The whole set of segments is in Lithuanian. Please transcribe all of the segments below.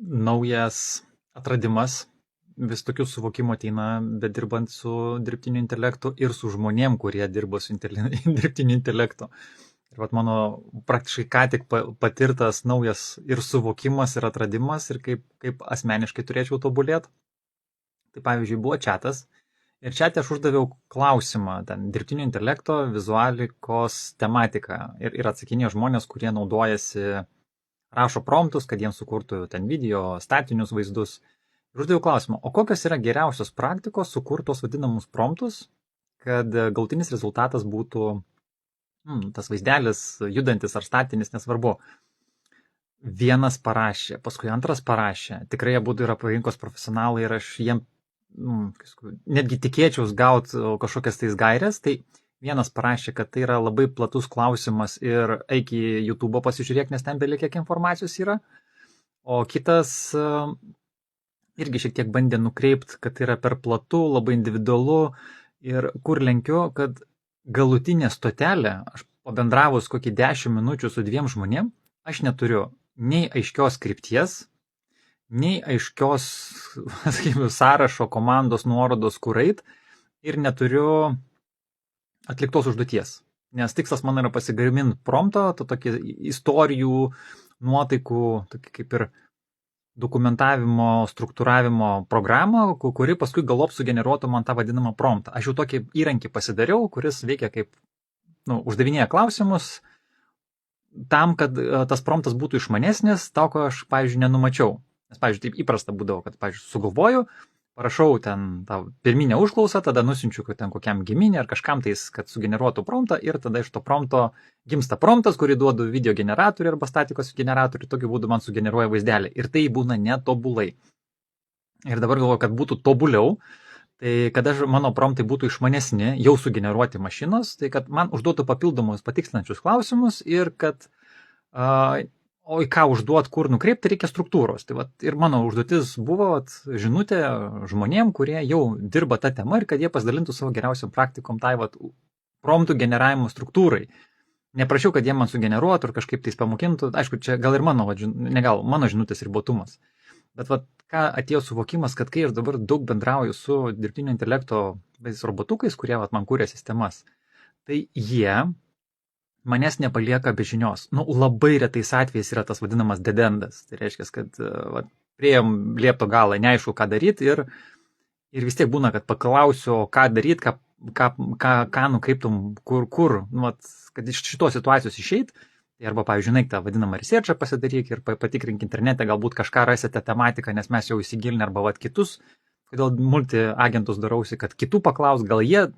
naujas atradimas, vis tokių suvokimų ateina, bet dirbant su dirbtiniu intelektu ir su žmonėm, kurie dirba su dirbtiniu intelektu. Ir vat mano praktiškai ką tik patirtas naujas ir suvokimas, ir atradimas, ir kaip asmeniškai turėčiau tobulėti. Tai pavyzdžiui, buvo chatas. Ir čia aš uždaviau klausimą, ten dirbtinio intelekto, vizualikos tematika. Ir atsakinėjo žmonės, kurie naudojasi, rašo promptus, kad jiems sukurtų ten video, statinius vaizdus. Ir uždaviau klausimą, o kokios yra geriausios praktikos sukurtos vadinamus promptus, kad galutinis rezultatas būtų tas vaizdelis, judantis ar statinis, nesvarbu. Vienas parašė, paskui antras parašė. Tikrai jie būtų yra rinkos profesionalai ir aš jiem netgi tikėčiaus gauti kažkokias tais gairės. Tai vienas parašė, kad tai yra labai platus klausimas ir eik į YouTube pasižiūrėk, nes ten belie kiek informacijos yra. O kitas irgi šiek tiek bandė nukreipti, kad tai yra per platu, labai individualu ir kur lenkiu, kad galutinė stotelė, aš pabendravus kokį 10 minučių su 2 žmonėm, aš neturiu nei aiškios krypties, nei aiškios sąrašo komandos nuorodos kur eit ir neturiu atliktos užduoties. Nes tikslas man yra pasigaminti promptą, tokį istorijų, nuotaikų, tokį kaip ir dokumentavimo, struktūravimo programą, kuri paskui galop sugeneruotų man tą vadinamą promptą. Aš jau tokį įrankį pasidariau, kuris veikia kaip, uždavinėja klausimus, tam, kad tas promptas būtų išmanesnis, to, ko aš, pavyzdžiui, nenumačiau. Nes, pavyzdžiui, taip įprasta būdavo, kad, pavyzdžiui, sugalvoju, parašau ten tą pirminę užklausą, tada nusiunčiu ten kokiam giminė ar kažkam tais, kad sugeneruotų promptą ir tada iš to prompto gimsta promptas, kurį duodu video generatoriui arba statikos generatoriui, tokiu būdu man sugeneruoja vaizdelį. Ir tai būna netobulai. Ir dabar galvoju, kad būtų tobuliau, tai kada mano promptai būtų išmanesni, jau sugeneruoti mašinos, tai kad man užduotų papildomus patikslinančius klausimus ir kad o į ką užduot, kur nukreipti, reikia struktūros. Tai ir mano užduotis buvo žinutė žmonėm, kurie jau dirba tą temą ir kad jie pasidalintų savo geriausiam praktikom tai promptų generavimo struktūrai. Neprašiau, kad jie man sugeneruotų ir kažkaip tais pamokintų. Aišku, čia gal ir mano žinutės ribotumas. Bet ką atėjo suvokimas, kad kai aš dabar daug bendrauju su dirbtinio intelekto robotukais, kurie man kūrė sistemas, tai jie manęs nepalieka be žinios. Labai retais atvejais yra tas vadinamas dead endas. Tai reiškia, kad priėjom liepto galą, neaišku, ką daryti ir vis tiek būna, kad paklausiu, ką daryti, ką nukreiptum, kur, kad iš šitos situacijos išeit. Tai arba, pavyzdžiui, tą vadinamą researchą pasidaryk ir patikrink internete, galbūt kažką rasite tematiką, nes mes jau įsigilinę arba kitus, kodėl multi-agentus darausi, kad kitų paklaus, gal jie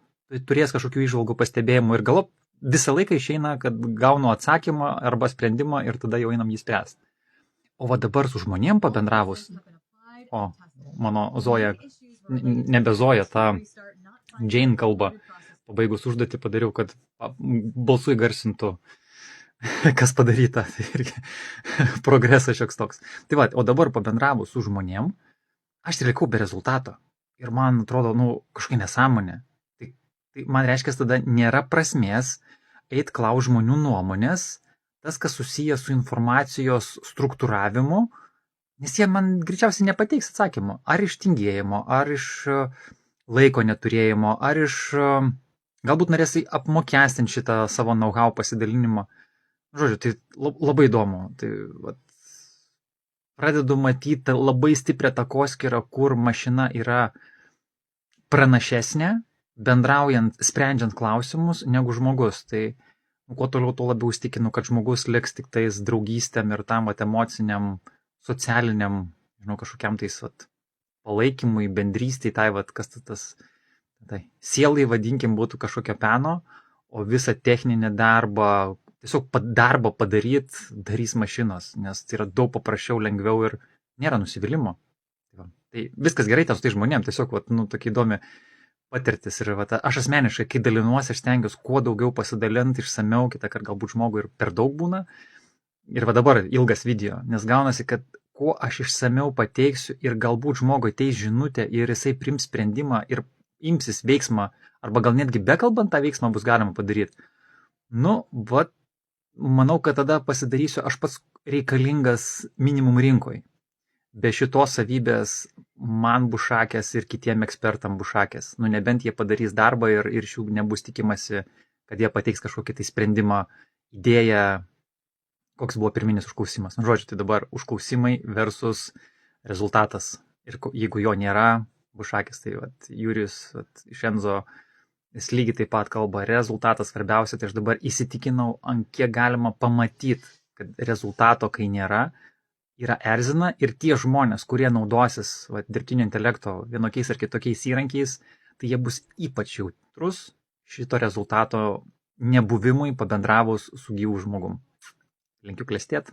turės kažkokių įžvalgų pastebėjimų ir galop visą laiką išeina, kad gaunu atsakymą arba sprendimą ir tada jau einam jį spręsti. O dabar su žmonėm pabendravus, mano Zoja, nebe Zoja, ta Jane kalba, pabaigus užduotį padariau, kad balsu įgarsintų, kas padaryta, tai irgi progresas šioks toks. Tai o dabar pabendravus su žmonėm, aš likau be rezultato ir man atrodo, kažkokia nesąmonė. Tai man reiškia, tada nėra prasmės eit klaus žmonių nuomonės, tas, kas susijęs su informacijos struktūravimu, nes jie man greičiausiai nepateiks atsakymų. Ar iš tingėjimo, ar iš laiko neturėjimo, ar iš galbūt norės apmokestinti šitą savo know-how pasidalinimą. Žodžiu, tai labai įdomu. Tai, pradedu matyti labai stiprią takoskyrą, kur mašina yra pranašesnė, bendraujant, sprendžiant klausimus, negu žmogus. Tai kuo toliau, tuo labiau įstikinu, kad žmogus liks tik tais draugystėm ir tam emociniam, socialiniam, kažkokiam tais palaikymui, bendrystei, kas tas sielai, vadinkim, būtų kažkokio peno, o visą techninį darbą, tiesiog darbą darys mašinos, nes tai yra daug paprasčiau, lengviau ir nėra nusivylimo. Tai viskas gerai ten su tai žmonėm, tiesiog tokia įdomi patirtis. Ir aš asmeniškai, kai dalinuosi, aš stengiuosi kuo daugiau pasidalinti, išsamiau, kitą kartą galbūt žmogui ir per daug būna. Ir dabar ilgas video, nes gaunasi, kad kuo aš išsamiau pateiksiu ir galbūt žmogui ateis žinutė ir jisai priims sprendimą ir imsis veiksmą, arba gal netgi bekalbant tą veiksmą bus galima padaryti. Manau, kad tada pasidarysiu aš pats reikalingas minimum rinkoj. be šitos savybės man bus šakės ir kitiem ekspertam bus šakės. Nu, nebent jie padarys darbą ir iš jų nebus tikimasi, kad jie pateiks kažkokį tai sprendimą, idėją, koks buvo pirminis užklausimas. Nu, žodžiu, tai dabar užklausimai versus rezultatas. Ir jeigu jo nėra, bus šakės. Tai vat, Jurijus iš Enzo, jis lygiai taip pat kalba, rezultatas svarbiausia, tai aš dabar įsitikinau, ant kiek galima pamatyti, kad rezultato, kai nėra, yra erzina ir tie žmonės, kurie naudosis dirbtinio intelekto vienokiais ar kitokiais įrankiais, tai jie bus ypač jautrus šito rezultato nebuvimui pabendravus su gyvu žmogum. Linkiu klestėt.